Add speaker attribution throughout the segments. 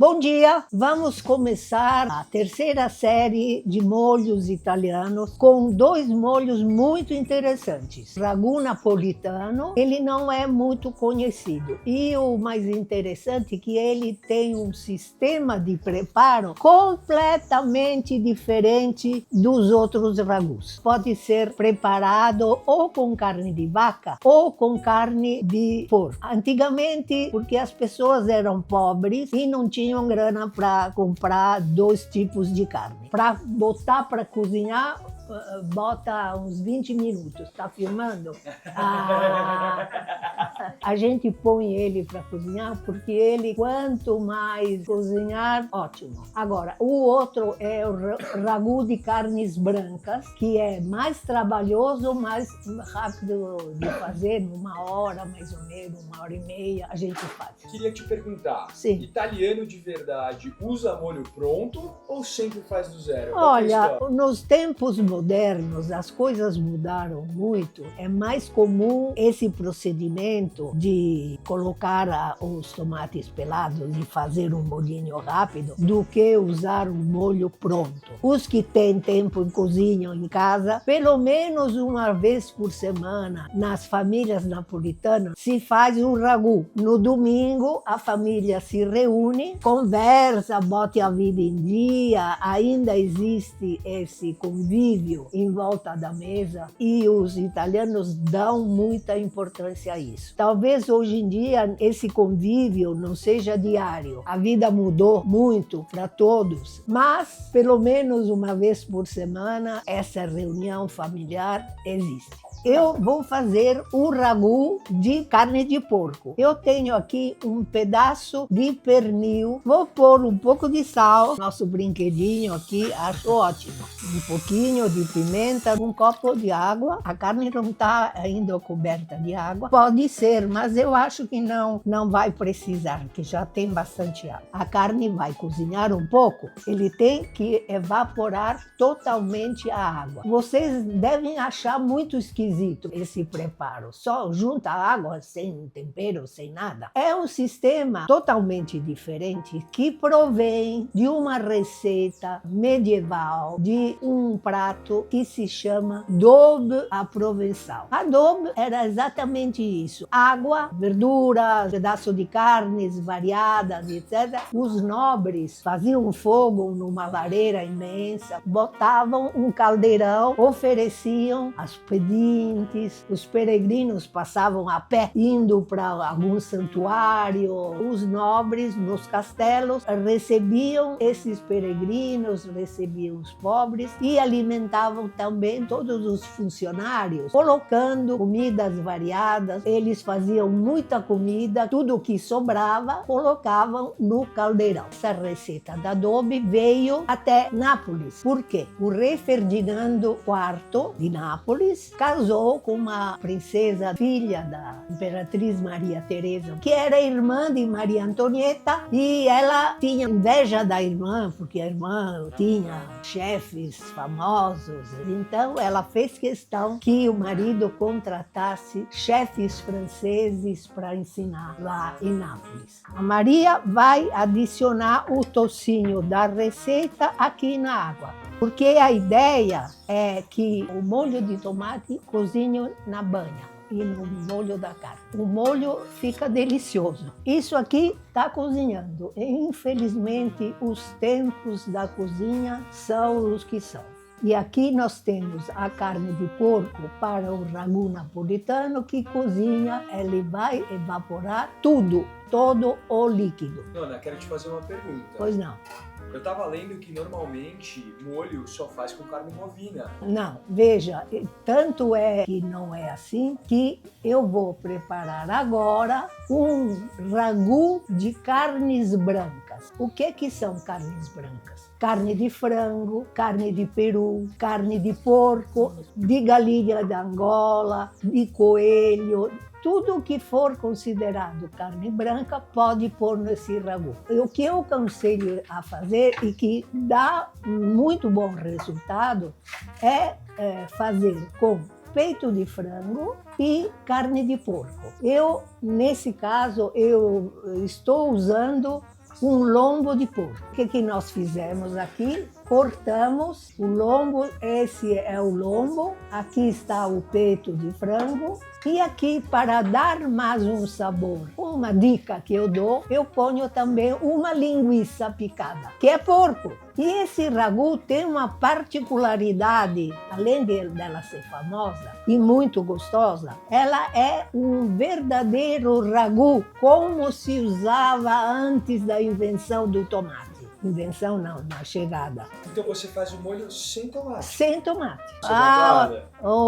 Speaker 1: Bom dia! Vamos começar a terceira série de molhos italianos com dois molhos muito interessantes. Ragu napolitano, ele não é muito conhecido. E o mais interessante é que ele tem um sistema de preparo completamente diferente dos outros ragus. Pode ser preparado ou com carne de vaca ou com carne de porco. Antigamente, porque as pessoas eram pobres e não tinham grana para comprar dois tipos de carne. Para botar para cozinhar, bota uns 20 minutos. Tá filmando? A gente põe ele para cozinhar porque ele, quanto mais cozinhar, ótimo. Agora, o outro é o ragu de carnes brancas, que é mais trabalhoso, mais rápido de fazer, numa hora mais ou menos, 1h30 a gente faz.
Speaker 2: Queria te perguntar,
Speaker 1: Sim.
Speaker 2: Italiano de verdade usa molho pronto ou sempre faz do zero?
Speaker 1: Olha, nos tempos modernos as coisas mudaram muito. É mais comum esse procedimento de colocar os tomates pelados e fazer um molhinho rápido do que usar um molho pronto. Os que têm tempo em cozinha em casa, pelo menos uma vez por semana, nas famílias napolitanas, se faz um ragu. No domingo, a família se reúne, conversa, bota a vida em dia, ainda existe esse convívio em volta da mesa e os italianos dão muita importância a isso. Talvez hoje em dia esse convívio não seja diário. A vida mudou muito para todos, mas pelo menos uma vez por semana essa reunião familiar existe. Eu vou fazer o ragu de carne de porco. Eu tenho aqui um pedaço de pernil. Vou pôr um pouco de sal. Nosso brinquedinho aqui, acho ótimo. Um pouquinho de pimenta, um copo de água. A carne não está ainda coberta de água. Pode ser, mas eu acho que não vai precisar, que já tem bastante água. A carne vai cozinhar um pouco. Ele tem que evaporar totalmente a água. Vocês devem achar muito esquisito esse preparo, só junta água sem tempero, sem nada. É um sistema totalmente diferente que provém de uma receita medieval de um prato que se chama daube à provençal. A daube era exatamente isso: água, verduras, pedaço de carnes variadas, etc. Os nobres faziam fogo numa lareira imensa, botavam um caldeirão, ofereciam as pedinhas. Os peregrinos passavam a pé, indo para algum santuário. Os nobres, nos castelos, recebiam esses peregrinos, recebiam os pobres e alimentavam também todos os funcionários, colocando comidas variadas. Eles faziam muita comida, tudo que sobrava, colocavam no caldeirão. Essa receita da adobe veio até Nápoles. Por quê? O rei Ferdinando IV de Nápoles casou com uma princesa, filha da imperatriz Maria Teresa, que era irmã de Maria Antonieta, e ela tinha inveja da irmã, porque a irmã tinha chefes famosos. Então ela fez questão que o marido contratasse chefes franceses para ensinar lá em Nápoles. A Maria vai adicionar o tocinho da receita aqui na água, porque a ideia é que o molho de tomate cozinhe na banha e no molho da carne. O molho fica delicioso. Isso aqui está cozinhando. E, infelizmente, os tempos da cozinha são os que são. E aqui nós temos a carne de porco para o ragu napolitano, que cozinha, ele vai evaporar tudo, todo o líquido.
Speaker 2: Nona, quero te fazer uma pergunta.
Speaker 1: Pois não.
Speaker 2: Eu estava lendo que normalmente molho só faz com carne bovina.
Speaker 1: Não, veja, tanto é que não é assim, que eu vou preparar agora um ragu de carnes brancas. O que são carnes brancas? Carne de frango, carne de peru, carne de porco, de galinha de Angola, de coelho. Tudo que for considerado carne branca pode pôr nesse ragu. O que eu aconselho a fazer e que dá muito bom resultado é fazer com peito de frango e carne de porco. Nesse caso, eu estou usando um lombo de porco. O que nós fizemos aqui? Cortamos o lombo, esse é o lombo, aqui está o peito de frango e aqui, para dar mais um sabor, uma dica que eu dou, eu ponho também uma linguiça picada, que é porco. E esse ragu tem uma particularidade, além dela ser famosa e muito gostosa, ela é um verdadeiro ragu, como se usava antes da invenção do tomate. Invenção não, na chegada.
Speaker 2: Então você faz o molho sem tomate?
Speaker 1: Sem tomate.
Speaker 2: Batalha.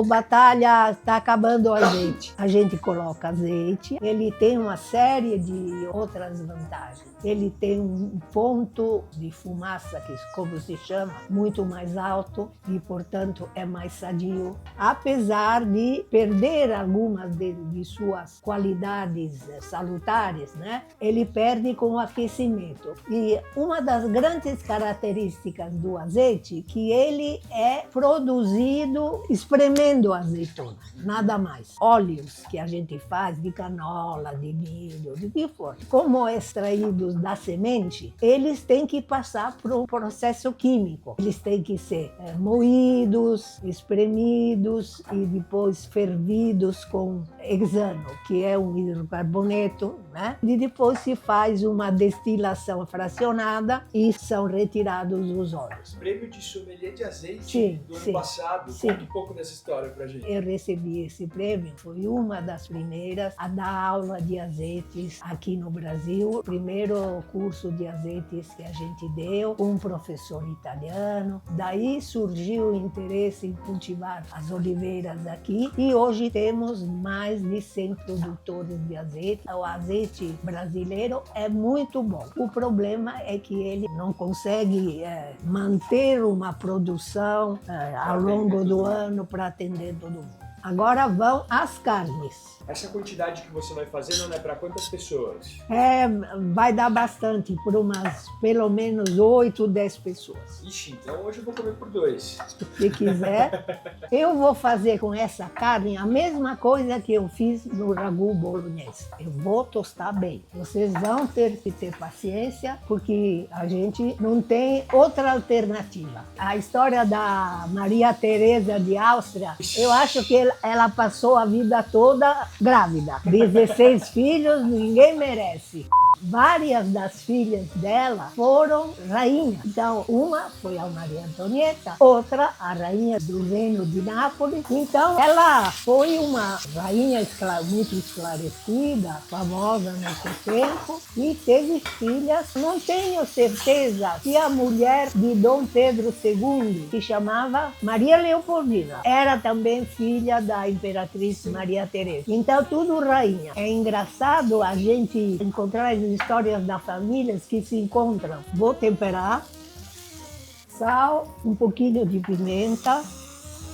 Speaker 1: Batalha, está acabando o azeite. A gente coloca azeite, ele tem uma série de outras vantagens. Ele tem um ponto de fumaça, que como se chama, muito mais alto e, portanto, é mais sadio. Apesar de perder algumas de suas qualidades salutares, né? Ele perde com o aquecimento. E uma das grandes características do azeite que ele é produzido espremendo a azeitona, nada mais. Óleos que a gente faz de canola, de milho, de que for, como extraídos da semente, eles têm que passar por um processo químico. Eles têm que ser moídos, espremidos e depois fervidos com hexano, que é um hidrocarboneto, né? E depois se faz uma destilação fracionada e são retirados os óleos.
Speaker 2: Prêmio de sommelier de azeite
Speaker 1: Sim,
Speaker 2: do ano
Speaker 1: sim,
Speaker 2: passado.
Speaker 1: sim.
Speaker 2: Conta um pouco dessa história pra gente.
Speaker 1: Eu recebi esse prêmio, fui uma das primeiras a dar aula de azeites aqui no Brasil. O primeiro curso de azeites que a gente deu, com um professor italiano. Daí surgiu o interesse em cultivar as oliveiras aqui e hoje temos mais de 100 produtores de azeite. O azeite brasileiro é muito bom. O problema é que ele não consegue manter uma produção ao longo do ano para atender todo mundo. Agora vão as carnes.
Speaker 2: Essa quantidade que você vai fazer não é para quantas pessoas?
Speaker 1: Vai dar bastante, por umas pelo menos 8, 10 pessoas.
Speaker 2: Ixi, então hoje eu vou comer por 2.
Speaker 1: Se quiser. Eu vou fazer com essa carne a mesma coisa que eu fiz no ragu bolonhese. Eu vou tostar bem. Vocês vão ter que ter paciência, porque a gente não tem outra alternativa. A história da Maria Teresa de Áustria, eu acho que ela passou a vida toda grávida. 16 filhos, ninguém merece. Várias das filhas dela foram rainhas. Então, uma foi a Maria Antonieta, outra a rainha do reino de Nápoles. Então, ela foi uma rainha muito esclarecida, famosa nesse tempo, e teve filhas. Não tenho certeza se a mulher de Dom Pedro II, que chamava Maria Leopoldina, era também filha da imperatriz Maria Teresa. Então, tudo rainha. É engraçado a gente encontrar histórias da família que se encontram. Vou temperar. Sal, um pouquinho de pimenta.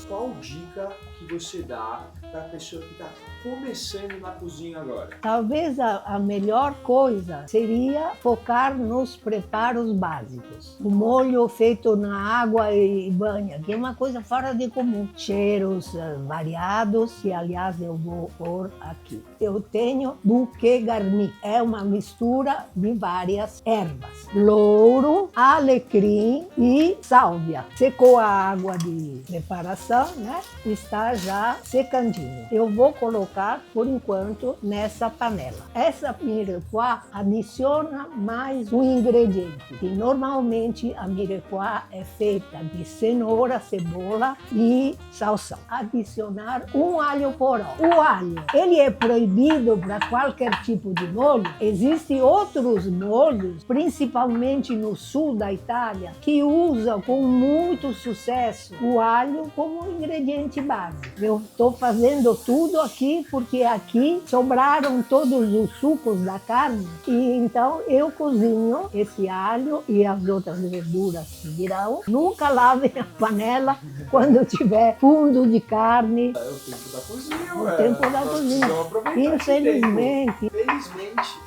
Speaker 2: Qual dica que você dá para a pessoa que está começando na cozinha agora?
Speaker 1: Talvez a melhor coisa seria focar nos preparos básicos. O molho feito na água e banha, que é uma coisa fora de comum. Cheiros variados, que aliás eu vou pôr aqui. Eu tenho bouquet garni, é uma mistura de várias ervas. Louro, alecrim e sálvia. Secou a água de preparação, né? Está já secandinho. Eu vou colocar, por enquanto, nessa panela. Essa mirepoix adiciona mais um ingrediente, que normalmente a mirepoix é feita de cenoura, cebola e salsão. Adicionar um alho poró. O alho, ele é proibido para qualquer tipo de molho. Existem outros molhos, principalmente no sul da Itália, que usam com muito sucesso o alho como ingrediente básico. Eu estou fazendo tudo aqui porque aqui sobraram todos os sucos da carne e então eu cozinho esse alho e as outras verduras que virão. Nunca lavem a panela quando tiver fundo de carne.
Speaker 2: É o tempo da cozinha,
Speaker 1: O tempo da cozinha. Infelizmente.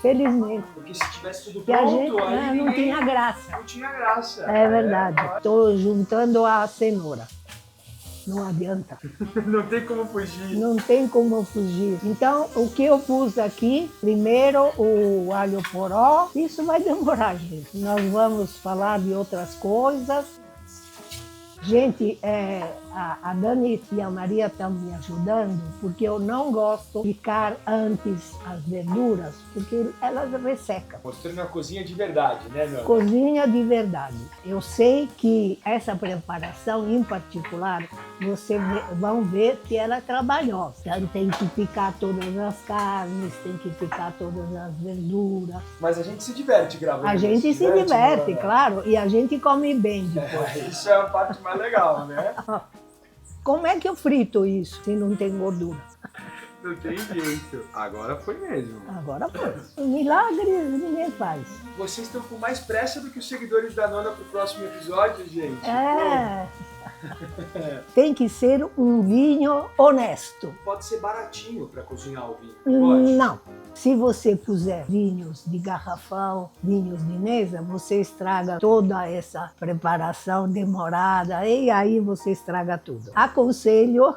Speaker 1: Felizmente.
Speaker 2: Porque se tivesse tudo
Speaker 1: Que a
Speaker 2: pronto,
Speaker 1: gente
Speaker 2: aí
Speaker 1: não tinha graça.
Speaker 2: não tinha graça.
Speaker 1: É verdade. Estou juntando a cenoura. Não adianta.
Speaker 2: Não tem como fugir.
Speaker 1: Não tem como fugir. Então, o que eu pus aqui, primeiro o alho poró, isso vai demorar, gente. Nós vamos falar de outras coisas. Gente, a Dani e a Maria estão me ajudando, porque eu não gosto de picar antes as verduras, porque elas ressecam.
Speaker 2: Mostrando a cozinha de verdade, né, Nana?
Speaker 1: Cozinha de verdade. Eu sei que essa preparação, em particular, vocês vão ver que ela é trabalhosa. Então, tem que picar todas as carnes, tem que picar todas as verduras.
Speaker 2: Mas a gente se diverte gravando.
Speaker 1: A gente se diverte,
Speaker 2: né?
Speaker 1: claro, e a gente come bem depois.
Speaker 2: Isso é a parte mais legal, né?
Speaker 1: Como é que eu frito isso se não tem gordura?
Speaker 2: Não tem jeito. Agora foi mesmo.
Speaker 1: Agora foi. Milagres ninguém faz.
Speaker 2: Vocês estão com mais pressa do que os seguidores da Nona pro próximo episódio, gente.
Speaker 1: É. Tem que ser um vinho honesto.
Speaker 2: Pode ser baratinho para cozinhar o vinho. Pode?
Speaker 1: Não. Se você puser vinhos de garrafão, vinhos de mesa, você estraga toda essa preparação demorada e aí você estraga tudo. Aconselho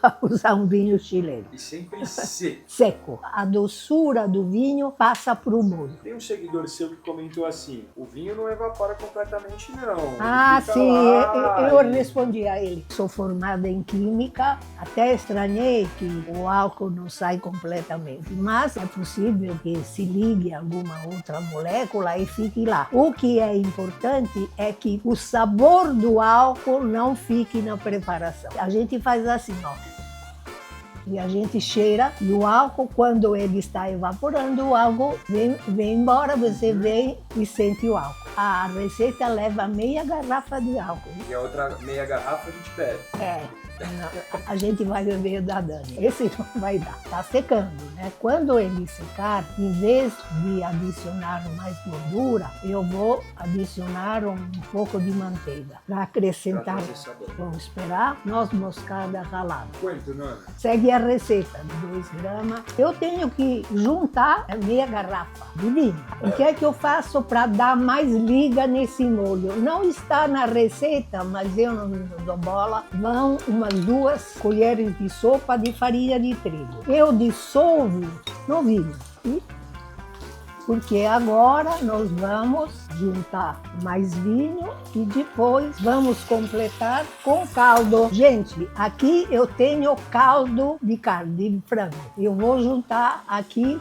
Speaker 1: a usar um vinho chileno.
Speaker 2: E sempre seco.
Speaker 1: Seco. A doçura do vinho passa para o molho.
Speaker 2: Tem um seguidor seu que comentou assim, o vinho não evapora completamente não.
Speaker 1: Ah,
Speaker 2: Fica
Speaker 1: sim,
Speaker 2: lá
Speaker 1: eu respondi a ele. Sou formada em química, até estranhei que o álcool não sai completamente, mas é possível que se ligue a alguma outra molécula e fique lá. O que é importante é que o sabor do álcool não fique na preparação. A gente faz assim, ó. E a gente cheira e o álcool, quando ele está evaporando, o álcool vem embora, você vem e sente o álcool. A receita leva meia garrafa de álcool.
Speaker 2: E a outra meia garrafa a gente pede.
Speaker 1: A gente vai beber da Dani. Esse não vai dar. Tá secando, né? Quando ele secar, em vez de adicionar mais gordura, eu vou adicionar um pouco de manteiga para acrescentar.
Speaker 2: Pra trazer sabor.
Speaker 1: Vamos esperar noz moscada ralada.
Speaker 2: Quanto, Nona?
Speaker 1: Segue a receita de 2 gramas. Eu tenho que juntar a meia garrafa de vinho. O que é que eu faço para dar mais liga nesse molho? Não está na receita, mas eu não dou bola. Vão umas 2 colheres de sopa de farinha de trigo. Eu dissolvo no vinho. Porque agora nós vamos juntar mais vinho e depois vamos completar com caldo. Gente, aqui eu tenho caldo de carne, de frango. Eu vou juntar aqui.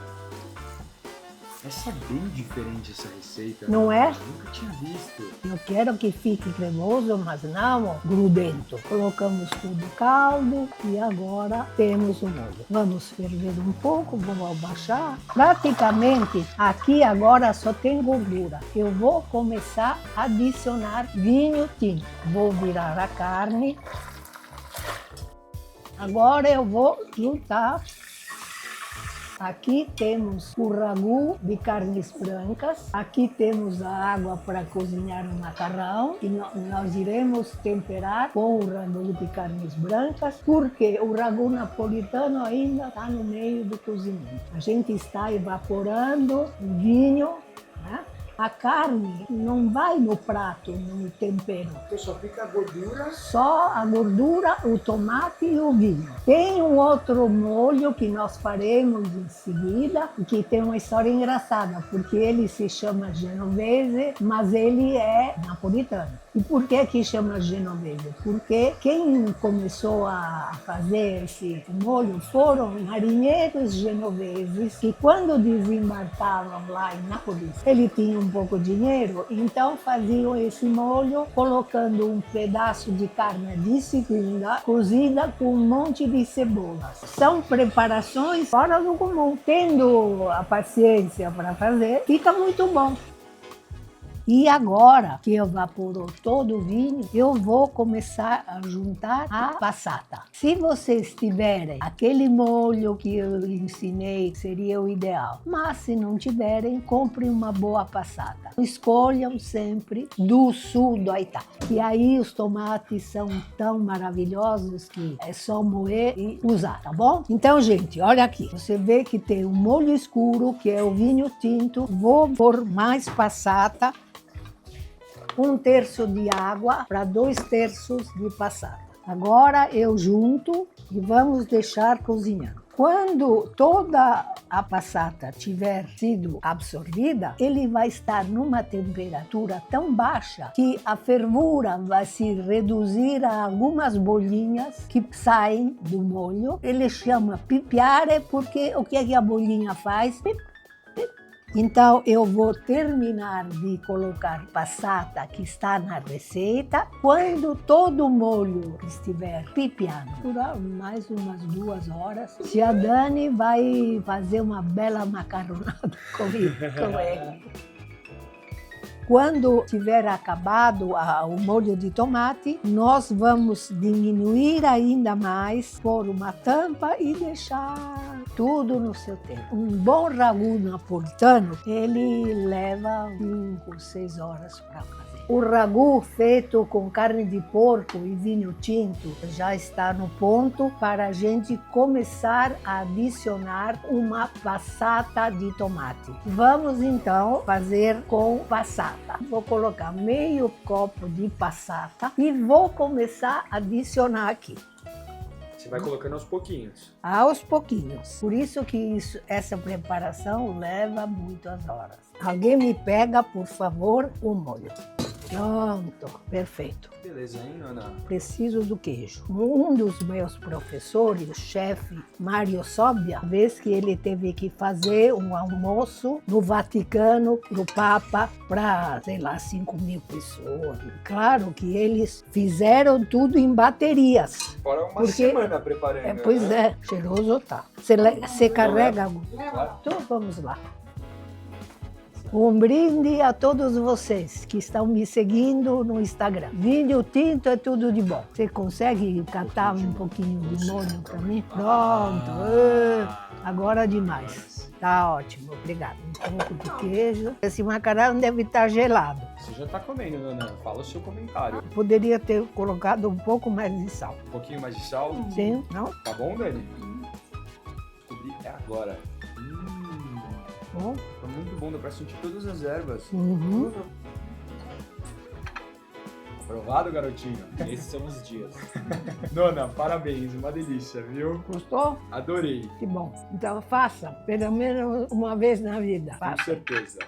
Speaker 2: Essa é bem diferente essa receita.
Speaker 1: Não é?
Speaker 2: Eu nunca tinha visto.
Speaker 1: Eu quero que fique cremoso, mas não grudento. Colocamos tudo caldo e agora temos o molho. Vamos ferver um pouco, vamos abaixar. Praticamente aqui agora só tem gordura. Eu vou começar a adicionar vinho tinto. Vou virar a carne. Agora eu vou juntar. Aqui temos o ragu de carnes brancas. Aqui temos a água para cozinhar o macarrão. E nós iremos temperar com o ragu de carnes brancas, porque o ragu napolitano ainda está no meio do cozimento. A gente está evaporando o vinho, né? A carne não vai no prato, no tempero.
Speaker 2: Então só fica a gordura.
Speaker 1: Só a gordura, o tomate e o vinho. Tem um outro molho que nós faremos em seguida, que tem uma história engraçada, porque ele se chama genovese, mas ele é napolitano. E por que chama genovese? Porque quem começou a fazer esse molho foram marinheiros genoveses que, quando desembarcavam lá em Nápoles, eles tinham um pouco de dinheiro, então faziam esse molho colocando um pedaço de carne de segunda cozida com um monte de cebolas. São preparações fora do comum. Tendo a paciência para fazer, fica muito bom. E agora que evaporou todo o vinho, eu vou começar a juntar a passata. Se vocês tiverem aquele molho que eu ensinei, seria o ideal. Mas se não tiverem, comprem uma boa passata. Escolham sempre do sul da Itália. E aí os tomates são tão maravilhosos que é só moer e usar, tá bom? Então, gente, olha aqui. Você vê que tem um molho escuro, que é o vinho tinto. Vou pôr mais passata. 1/3 de água para 2/3 de passata. Agora eu junto e vamos deixar cozinhar. Quando toda a passata tiver sido absorvida, ele vai estar numa temperatura tão baixa que a fervura vai se reduzir a algumas bolinhas que saem do molho. Ele chama pipiare porque o que é que a bolinha faz? Pip, pip. Então, eu vou terminar de colocar passata que está na receita. Quando todo o molho estiver pipiando, por mais umas 2 horas, tia Dani vai fazer uma bela macarronada com ele. Quando tiver acabado o molho de tomate, nós vamos diminuir ainda mais, pôr uma tampa e deixar tudo no seu tempo. Um bom ragu napolitano, ele leva 5, 6 horas para fazer. O ragu feito com carne de porco e vinho tinto já está no ponto para a gente começar a adicionar uma passata de tomate. Vamos então fazer com passata. Vou colocar meio copo de passata e vou começar a adicionar aqui.
Speaker 2: Você vai colocando aos pouquinhos.
Speaker 1: Aos pouquinhos. Por isso que essa preparação leva muitas horas. Alguém me pega, por favor, o molho. Pronto, perfeito.
Speaker 2: Beleza, hein, Ana?
Speaker 1: Preciso do queijo. Um dos meus professores, o chefe Mário Sobia, vez que ele teve que fazer um almoço no Vaticano pro Papa para, 5.000 pessoas. Claro que eles fizeram tudo em baterias.
Speaker 2: Fora uma semana preparando.
Speaker 1: Pois é, cheiroso tá. Você carrega? Então vamos lá. Um brinde a todos vocês que estão me seguindo no Instagram. Vinho tinto é tudo de bom. Você consegue catar um pouquinho de molho para mim? Pronto. Agora demais. Tá ótimo, obrigada. Um pouco de queijo. Esse macarrão deve estar gelado.
Speaker 2: Você já tá comendo, Ana. Fala o seu comentário.
Speaker 1: Poderia ter colocado um pouco mais de sal.
Speaker 2: Um pouquinho mais de sal?
Speaker 1: Sim, não?
Speaker 2: Tá bom, Dani? Descobri agora.
Speaker 1: Bom.
Speaker 2: Tá muito bom, dá pra sentir todas as ervas.
Speaker 1: Uhum.
Speaker 2: Provado, garotinho?
Speaker 3: Esses são os dias.
Speaker 2: Nona, parabéns, uma delícia, viu?
Speaker 1: Gostou?
Speaker 2: Adorei.
Speaker 1: Que bom. Então faça, pelo menos uma vez na vida.
Speaker 2: Com
Speaker 1: Faça.
Speaker 2: certeza.